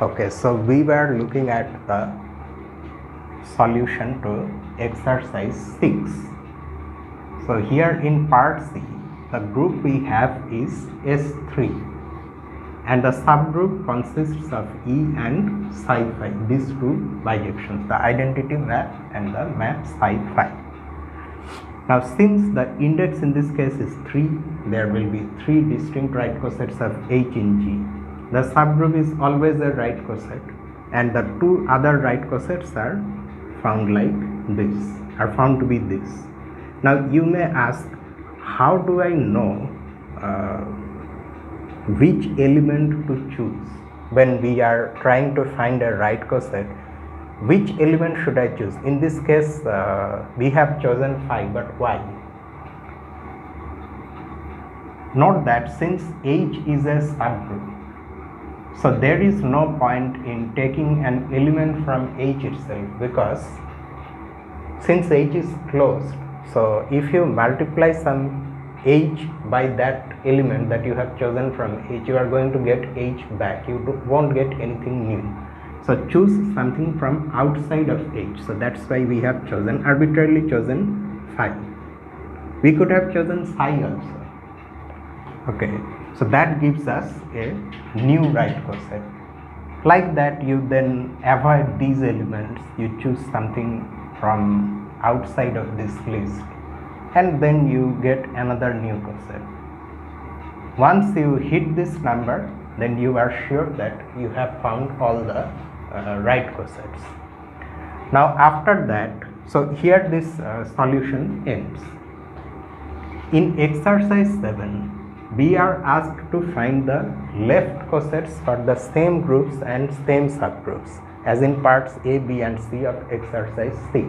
Okay, so we were looking at the solution to exercise 6. So here in part C, the group we have is S3 and the subgroup consists of E and psi phi, these two bijections, the identity map and the map psi phi. Now since the index in this case is 3, there will be 3 distinct right cosets of H in G. The subgroup is always a right coset and the 2 other right cosets are found like this, are found to be this. Now you may ask, how do I know which element to choose when we are trying to find a right coset? Which element should I choose? In this case we have chosen phi, but why? Note that since H is a subgroup, so there is no point in taking an element from H itself, because since H is closed, so if you multiply some H by that element that you have chosen from H, you are going to get H back, you won't get anything new. So choose something from outside of H. So that's why we have chosen, arbitrarily chosen phi. We could have chosen psi also. Okay, so that gives us a new right coset. Like that, you then avoid these elements, you choose something from outside of this list, and then you get another new coset. Once you hit this number, then you are sure that you have found all the right cosets. Now after that, so here this solution ends. In exercise 7, we are asked to find the left cosets for the same groups and same subgroups as in parts A, B and C of exercise 6.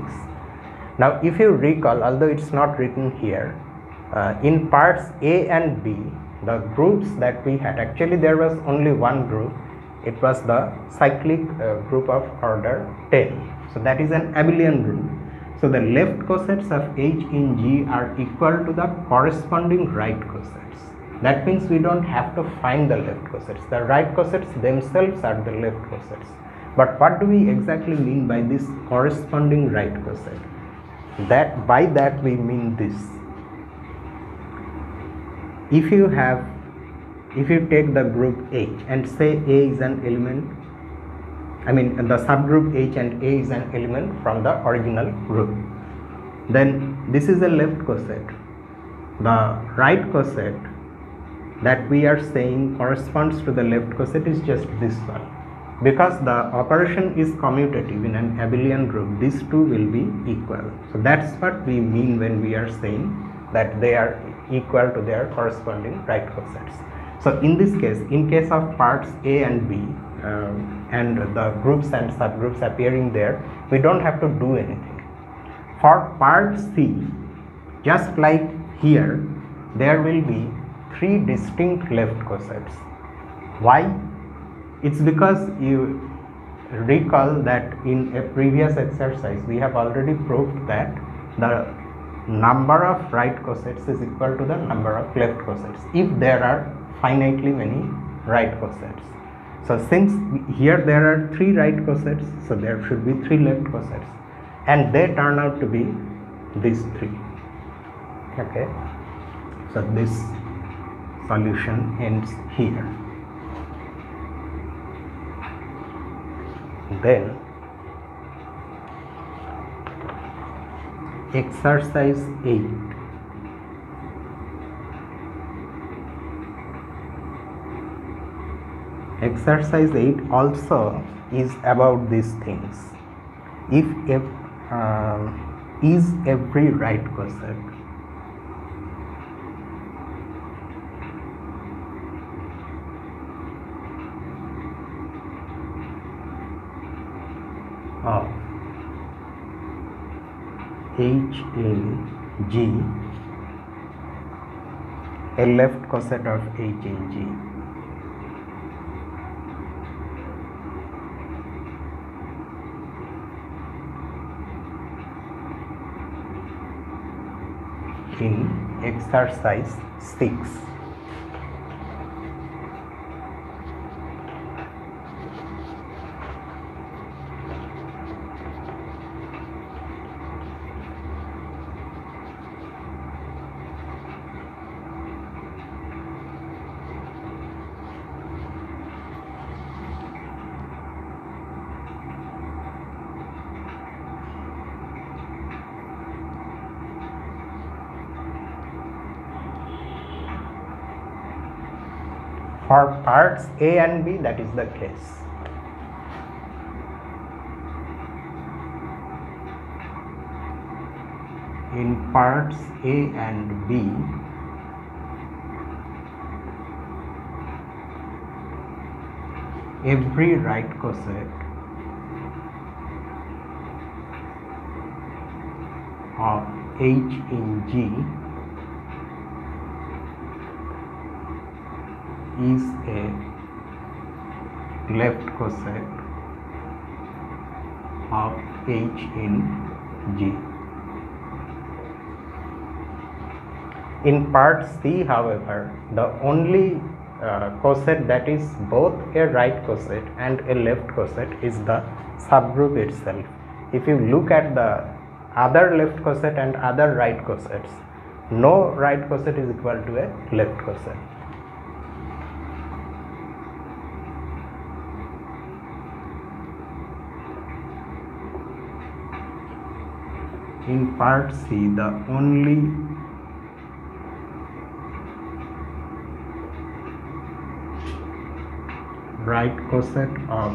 Now if you recall, although it's not written here, in parts A and B, the groups that we had, actually there was only one group, it was the cyclic group of order 10. So that is an abelian group. So the left cosets of H in G are equal to the corresponding right cosets. That means we don't have to find the left cosets. The right cosets themselves are the left cosets. But what do we exactly mean by this corresponding right coset? That by that we mean this. If you take the group H and say A is an element, the subgroup H and A is an element from the original group, then this is a left coset. The right coset that we are saying corresponds to the left coset is just this one. Because the operation is commutative in an abelian group, these two will be equal. So that's what we mean when we are saying that they are equal to their corresponding right cosets. So in this case, in case of parts A and B and the groups and subgroups appearing there, we don't have to do anything. For part C, just like here, there will be 3 distinct left cosets. Why? It's because you recall that in a previous exercise we have already proved that the number of right cosets is equal to the number of left cosets if there are finitely many right cosets. So since here there are 3 right cosets, so there should be 3 left cosets, and they turn out to be these 3. Okay, so this solution ends here. Then exercise 8. Exercise 8 also is about these things. If is every right coset of H in G a left coset of H in G? In exercise 6. For parts A and B, that is the case. In parts A and B, every right coset of H in G is a left coset of H in G. In part C, however, the only coset that is both a right coset and a left coset is the subgroup itself. If you look at the other left coset and other right cosets, no right coset is equal to a left coset. In part C, the only right coset of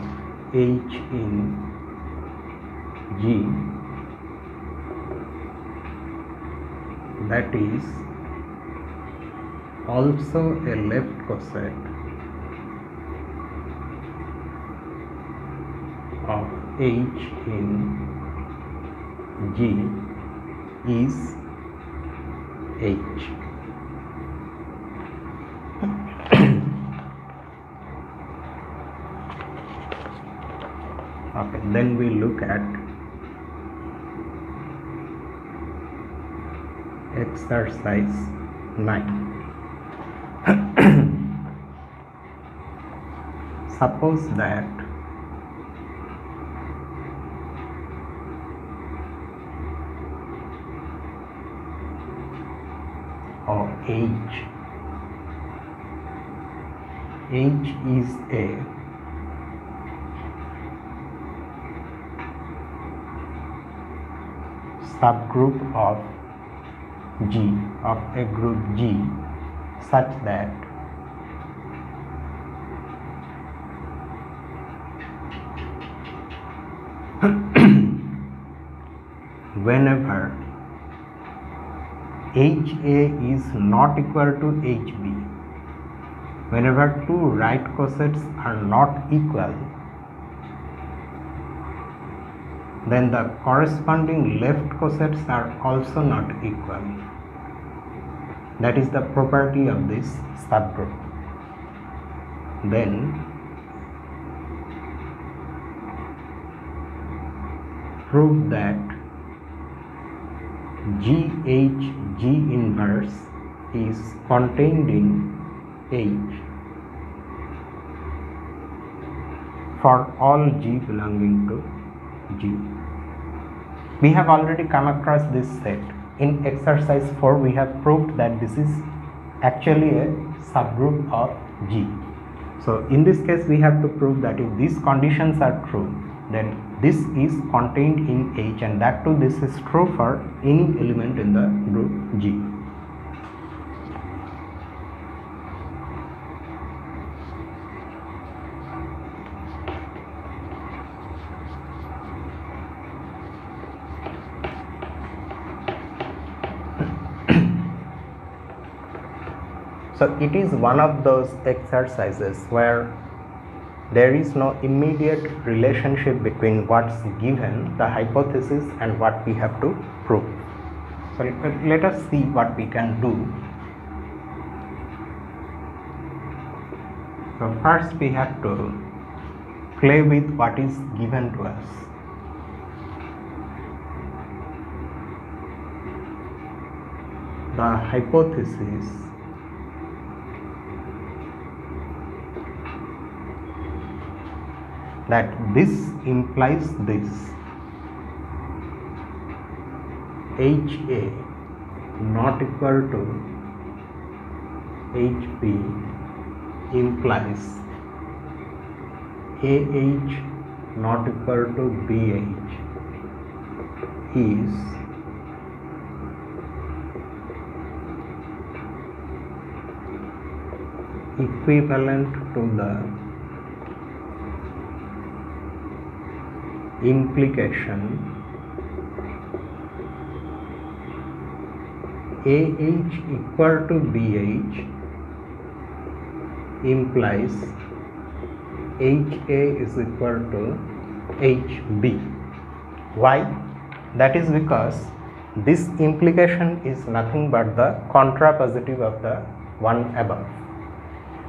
H in G, that is also a left coset of H in G is H. Okay, then we look at exercise 9. Suppose that H is a subgroup of G, of a group G, such that whenever HA is not equal to HB, whenever two right cosets are not equal, then the corresponding left cosets are also not equal. That is the property of this subgroup. Then prove that GH G inverse is contained in H for all G belonging to G. We have already come across this set. In exercise 4, we have proved that this is actually a subgroup of G. So in this case, we have to prove that if these conditions are true, then this is contained in H, and that too this is true for any element in the group G. So it is one of those exercises where there is no immediate relationship between what's given, the hypothesis, and what we have to prove. So let us see what we can do. So first we have to play with what is given to us. The hypothesis that this implies this, HA not equal to HB implies AH not equal to BH is equivalent to the implication AH equal to BH implies HA is equal to HB. Why? That is because this implication is nothing but the contrapositive of the one above,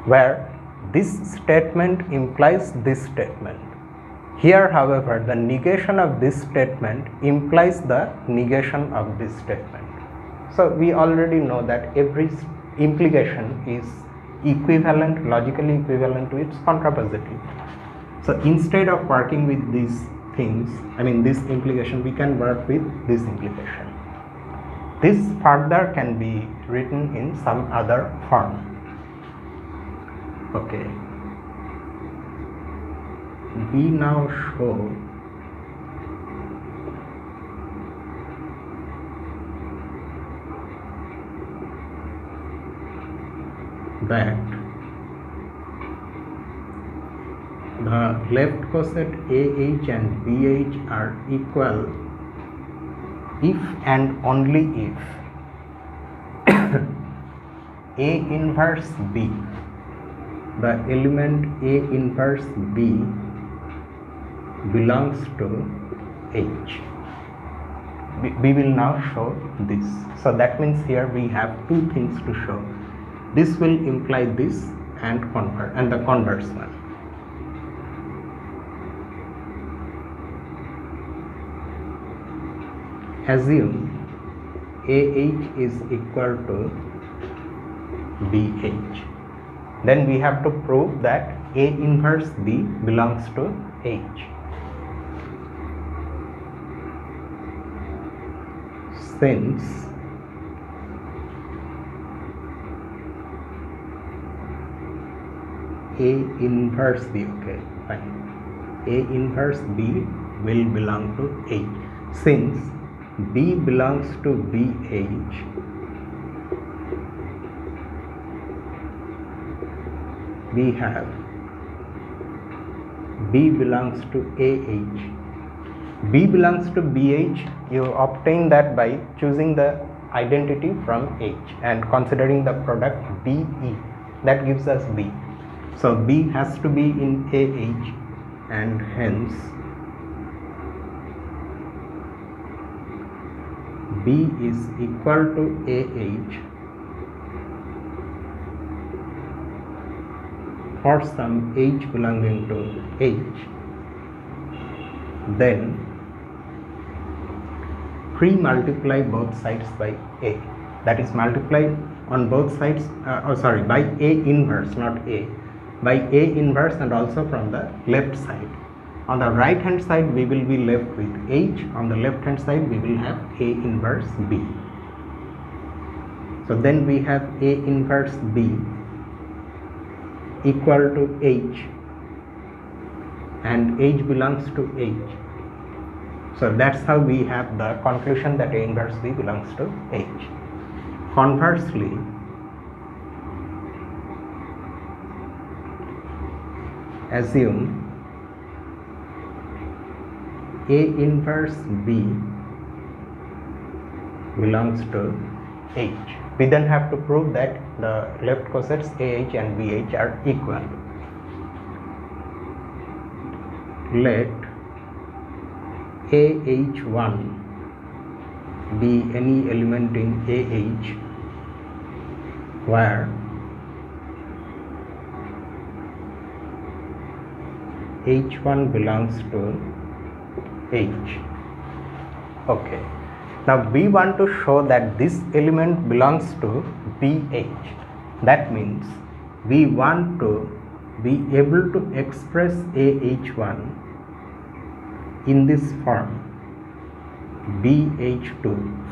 where this statement implies this statement. Here, however, the negation of this statement implies the negation of this statement. So we already know that every implication is equivalent, logically equivalent to its contrapositive. So instead of working with these things, this implication, we can work with this implication. This further can be written in some other form. Okay. We now show that the left coset AH and BH are equal if and only if A inverse B, the element A inverse B belongs to H. We will now show this. So that means here we have two things to show. This will imply this and the converse one. Assume AH is equal to BH. Then we have to prove that A inverse B belongs to H. Since A inverse B, okay, fine. A inverse B will belong to H. Since B belongs to BH, we have B belongs to AH. B belongs to BH, you obtain that by choosing the identity from H and considering the product BE, that gives us B. So B has to be in AH, and hence B is equal to AH for some H belonging to H. Then pre-multiply both sides by A, that is multiply on both sides, by A inverse, not A, by A inverse and also from the left side. On the right hand side we will be left with H, on the left hand side we will have A inverse B. So then we have A inverse B equal to H, and H belongs to H. So that's how we have the conclusion that A inverse B belongs to H. Conversely, assume A inverse B belongs to H. We then have to prove that the left cosets AH and BH are equal. Let AH1 be any element in AH where H1 belongs to H. Okay. Now we want to show that this element belongs to BH. That means we want to be able to express AH1 in this form, BH2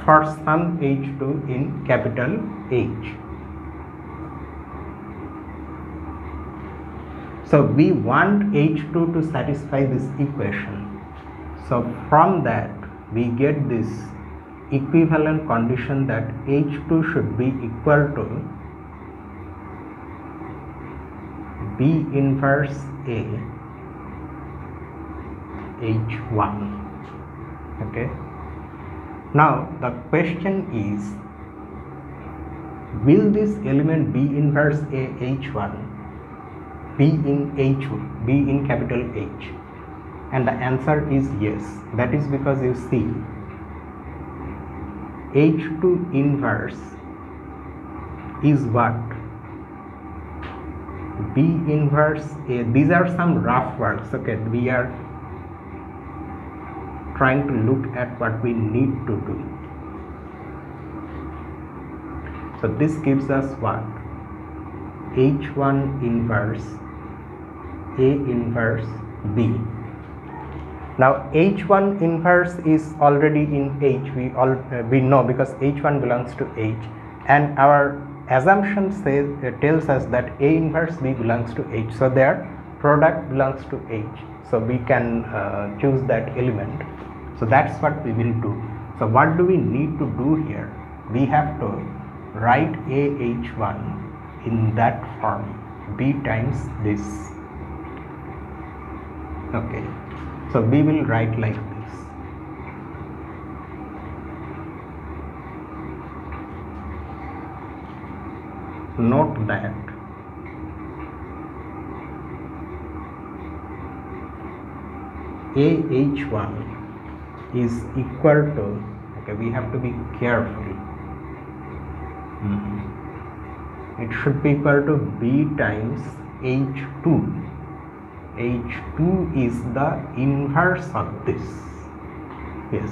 for some H2 in capital H. So we want H2 to satisfy this equation. So from that we get this equivalent condition that H2 should be equal to B inverse A H1. Okay, now the question is, will this element B inverse A H1 be in capital H? And the answer is yes. That is because you see H2 inverse is what? B inverse A. These are some rough works. Okay, we are trying to look at what we need to do. So this gives us what? H1 inverse A inverse B. Now H1 inverse is already in H. We know because H1 belongs to H, and our assumption tells us that A inverse B belongs to H. So their product belongs to H. So we can choose that element. So that's what we will do. So what do we need to do here? We have to write AH1 in that form, B times this. Okay, so we will write like this. Note that AH1 is equal to, okay, we have to be careful. It should be equal to B times H2. H2 is the inverse of this. Yes.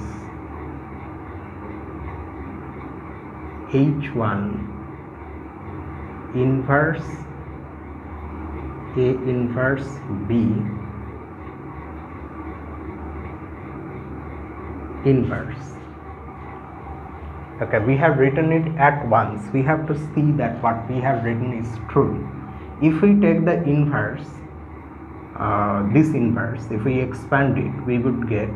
H1 inverse A inverse B inverse. Okay, we have written it at once. We have to see that what we have written is true. If we take the inverse, this inverse, if we expand it, we would get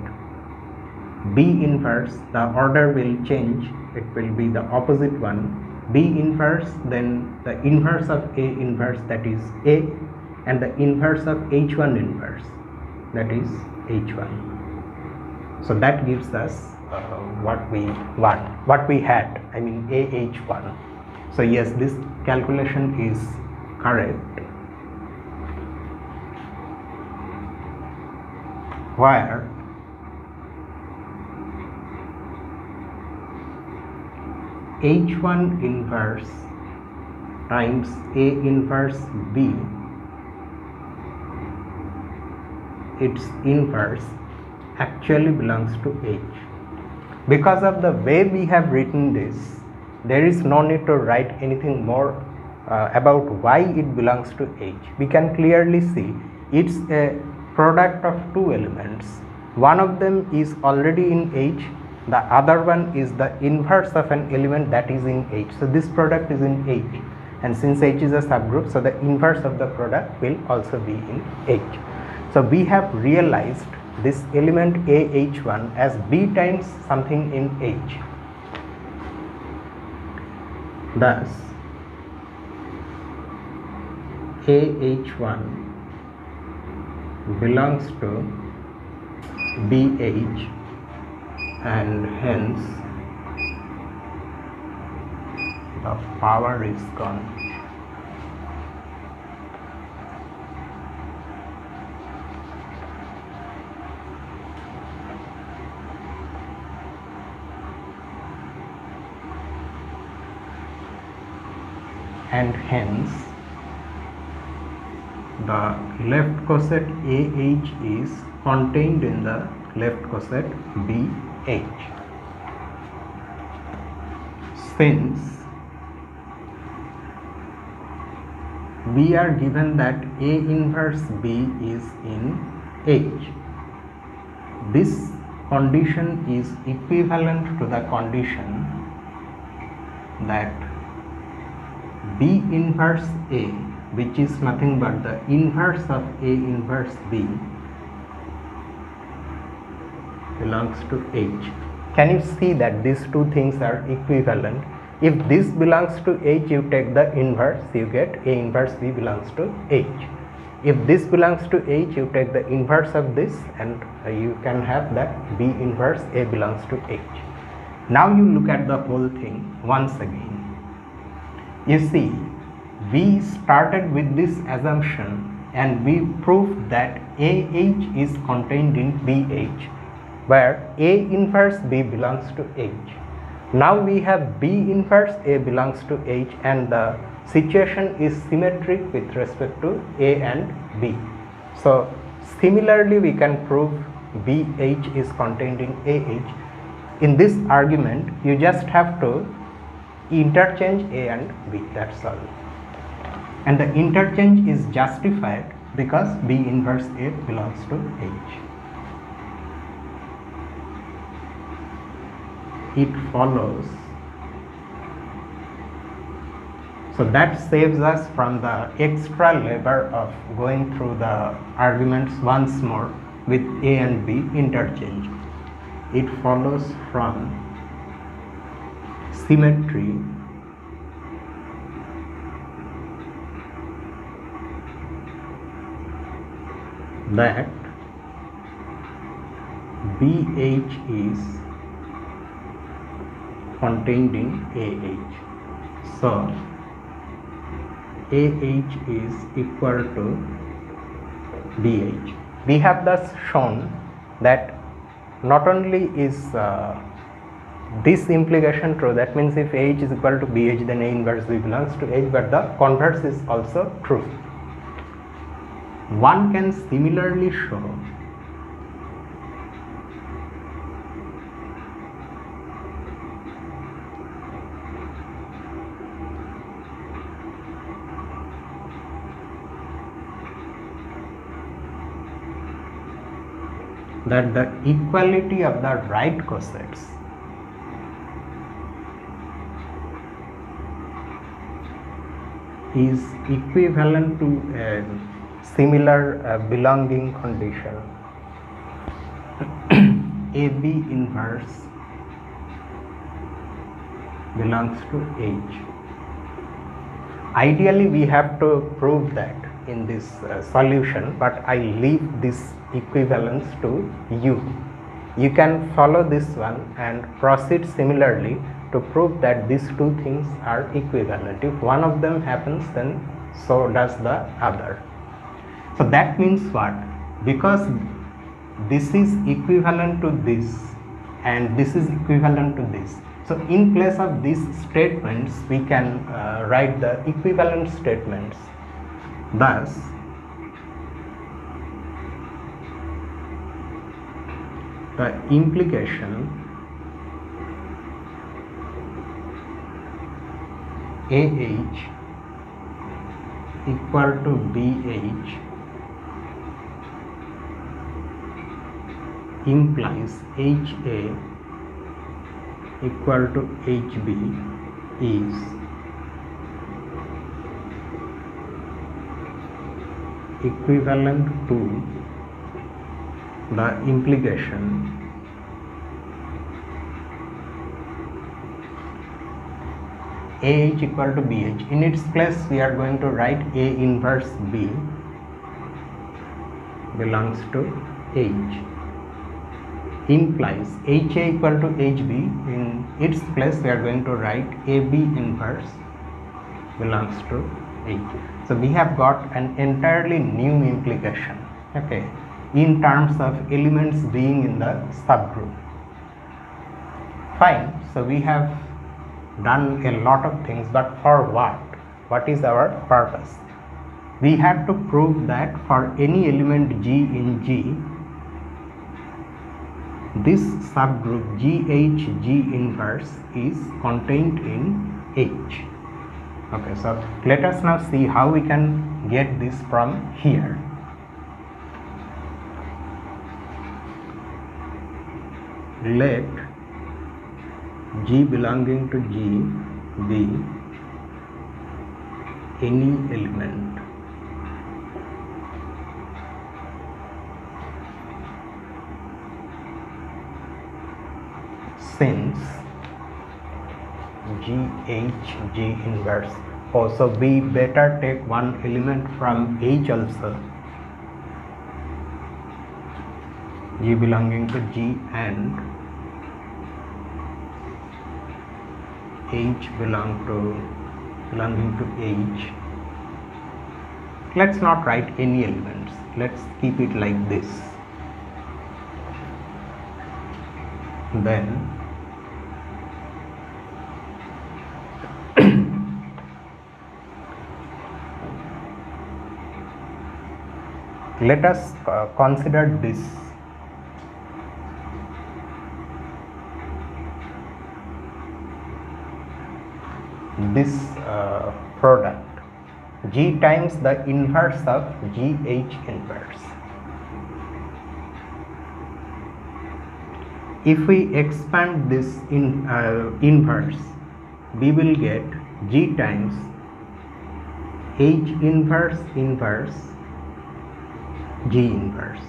B inverse. The order will change. It will be the opposite one. B inverse, then the inverse of A inverse, that is A, and the inverse of H1 inverse, that is H1. So that gives us what we want, what we had, I mean AH1. So yes, this calculation is correct. Where H1 inverse times A inverse B, its inverse actually belongs to H. Because of the way we have written this, there is no need to write anything more about why it belongs to H. We can clearly see it's a product of two elements. One of them is already in H, the other one is the inverse of an element that is in H. So this product is in H, and since H is a subgroup, so the inverse of the product will also be in H. So we have realized this element AH1 as B times something in H. Thus AH1 belongs to BH, and hence the power is gone. And hence the left coset AH is contained in the left coset BH. Since we are given that A inverse B is in H, this condition is equivalent to the condition that B inverse A, which is nothing but the inverse of A inverse B, belongs to H. Can you see that these two things are equivalent? If this belongs to H, you take the inverse, you get A inverse B belongs to H. If this belongs to H, you take the inverse of this and you can have that B inverse A belongs to H. Now you look at the whole thing once again. You see, we started with this assumption and we proved that AH is contained in BH, where A inverse B belongs to H. Now we have B inverse A belongs to H, and the situation is symmetric with respect to A and B. So similarly we can prove BH is contained in AH. In this argument you just have to interchange A and B, that's all. And the interchange is justified because B inverse A belongs to H. It follows. So that saves us from the extra labor of going through the arguments once more with A and B interchange. It follows from symmetry that BH is contained in AH. So AH is equal to BH. We have thus shown that not only is this implication true, that means if AH is equal to BH, then A inverse B belongs to H, but the converse is also true. One can similarly show that the equality of the right cosets is equivalent to a similar belonging condition AB inverse belongs to H. Ideally we have to prove that in this solution, but I leave this equivalence to you. You can follow this one and proceed similarly to prove that these two things are equivalent. If one of them happens, then so does the other. So that means what? Because this is equivalent to this and this is equivalent to this. So in place of these statements, we can write the equivalent statements. Thus, the implication AH equal to BH implies HA equal to HB is equivalent to the implication AH equal to BH. In its place we are going to write A inverse B belongs to H implies HA equal to HB. In its place we are going to write AB inverse belongs to H. So we have got an entirely new implication, okay, in terms of elements being in the subgroup. Fine. So we have done a lot of things, but for what? What is our purpose? We have to prove that for any element G in G, this subgroup GH G inverse is contained in H. Okay, so let us now see how we can get this from here. Let G belonging to G be any element since GH G inverse. Oh, so we better take one element from H also. G belonging to G and H belonging to H. Let's not write any elements. Let's keep it like this. Then let us consider this product G times the inverse of GH inverse. If we expand this inverse, we will get G times H inverse inverse G inverse.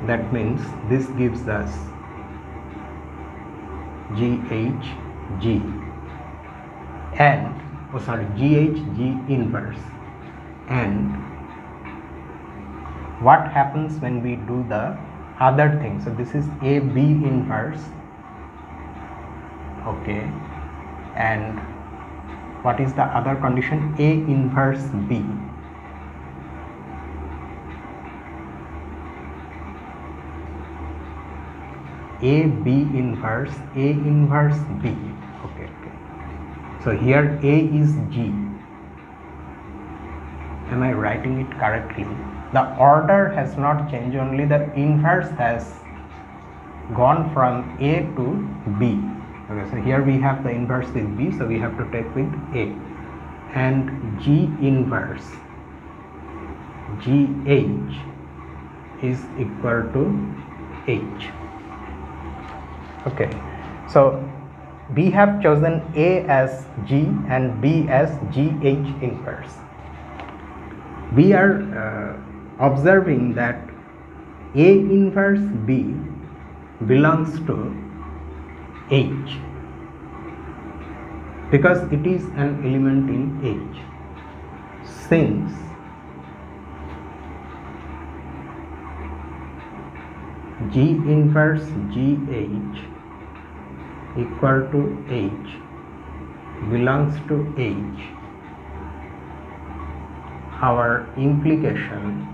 That means this gives us GHG and GHG inverse. And what happens when we do the other thing? So this is AB inverse, okay, and what is the other condition? A inverse B. A B inverse A inverse B. Okay. So here A is G. Am I writing it correctly? The order has not changed, only the inverse has gone from A to B. Okay, so here we have the inverse with B, so we have to take with A. And G inverse GH is equal to H. Okay, so we have chosen A as G and B as GH inverse. We are observing that A inverse B belongs to H because it is an element in H. Since G inverse GH equal to H belongs to H, our implication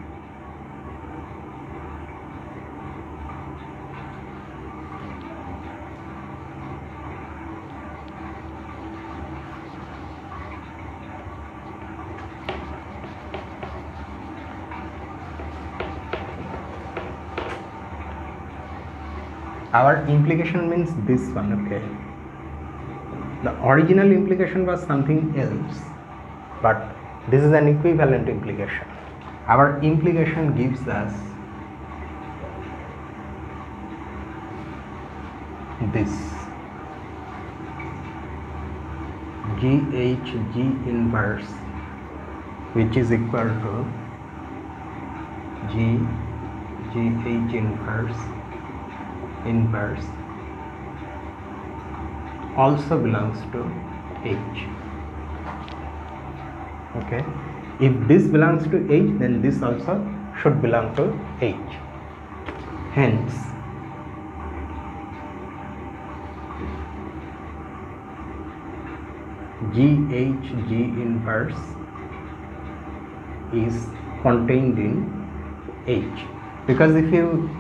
means this one. Okay, the original implication was something else, but this is an equivalent implication. Our implication gives us this GHG inverse, which is equal to GH inverse also belongs to H. Okay, if this belongs to H, then this also should belong to H. Hence GHG inverse is contained in H, because if you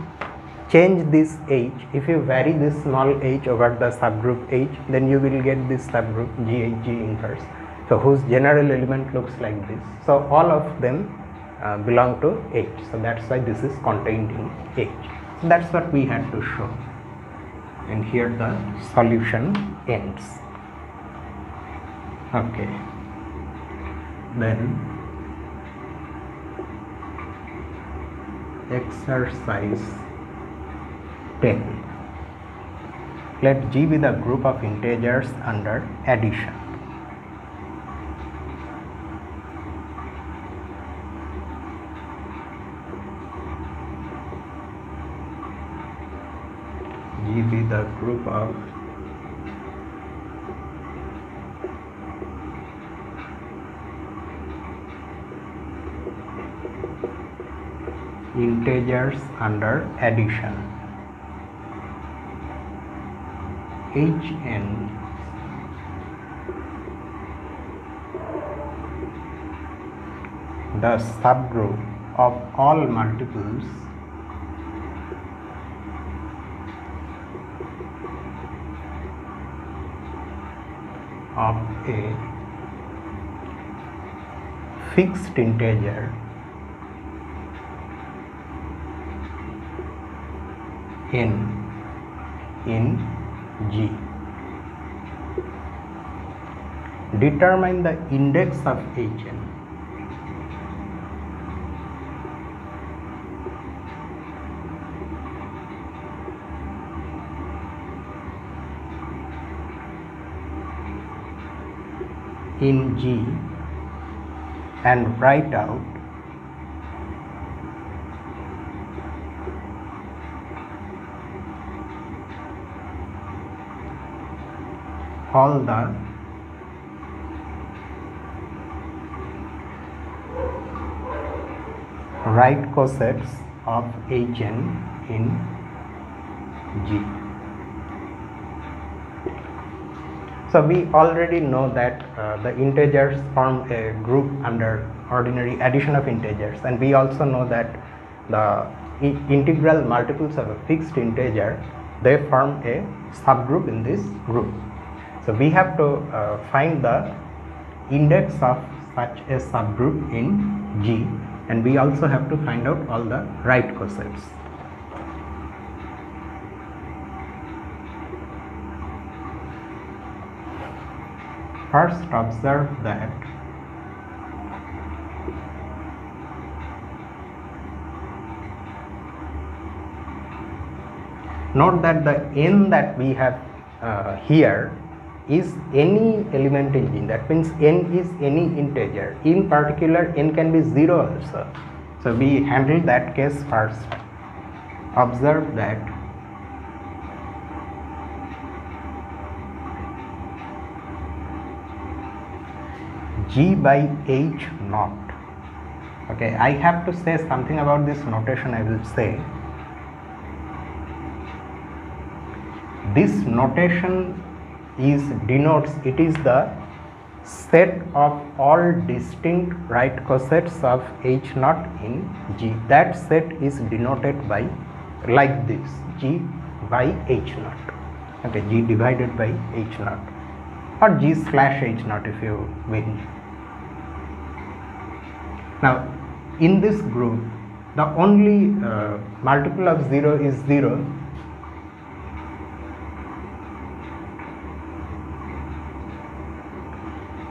change this H, if you vary this small h over the subgroup H, then you will get this subgroup GHG inverse, so whose general element looks like this. So all of them belong to H, so that's why this is contained in H. So that's what we had to show, and here the solution ends. Okay, then exercise 10. Let G be the group of integers under addition. G be the group of integers under addition. Hn the subgroup of all multiples of a fixed integer n in G. Determine the index of Hn. In G and write out all the right cosets of Hn in G. So we already know that the integers form a group under ordinary addition of integers, and we also know that the integral multiples of a fixed integer, they form a subgroup in this group. So we have to find the index of such a subgroup in G, and we also have to find out all the right cosets. First, observe that note that the n that we have here is any element in G. That means n is any integer. In particular, n can be 0 also. So we handle that case first. Observe that G by H naught. Okay, I have to say something about this notation. I will say this notation denotes it is the set of all distinct right cosets of H naught in G. That set is denoted by like this, G by H naught. Okay, G divided by H naught, or G slash H naught if you will. Now in this group the only multiple of 0 is 0,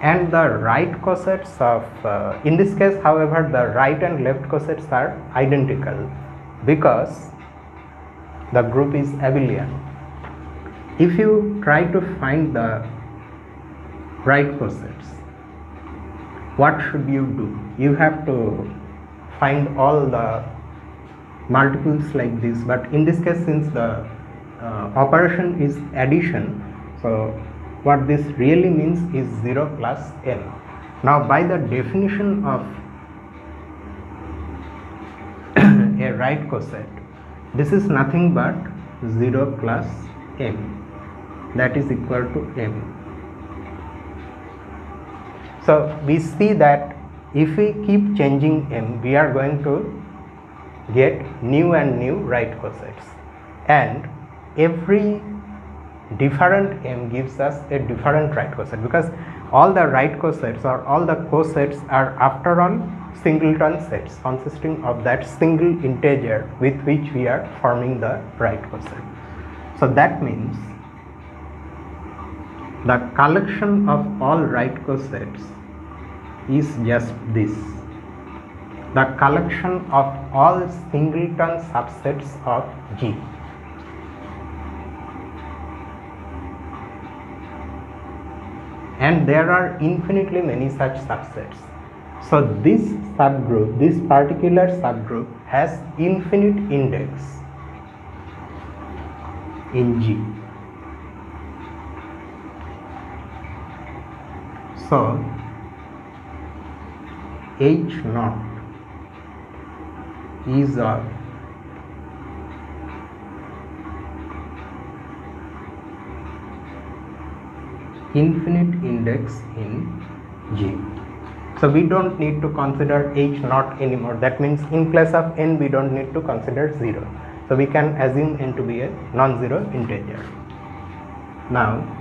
and the right cosets of in this case, however, the right and left cosets are identical because the group is abelian. If you try to find the right cosets, what should you do? You have to find all the multiples like this, but in this case, since the operation is addition, so what this really means is 0 plus n. Now by the definition of a right coset, this is nothing but 0 plus m, that is equal to m. So we see that if we keep changing m, we are going to get new and new right cosets, and every different m gives us a different right coset, because all the right cosets or all the cosets are after all singleton sets consisting of that single integer with which we are forming the right coset. So that means the collection of all right cosets is just this, the collection of all singleton subsets of G. And there are infinitely many such subsets. So this subgroup, this particular subgroup has infinite index in G. So H naught is of infinite index in G. So we don't need to consider H naught anymore. That means in place of n we don't need to consider 0. So we can assume n to be a non-zero integer. Now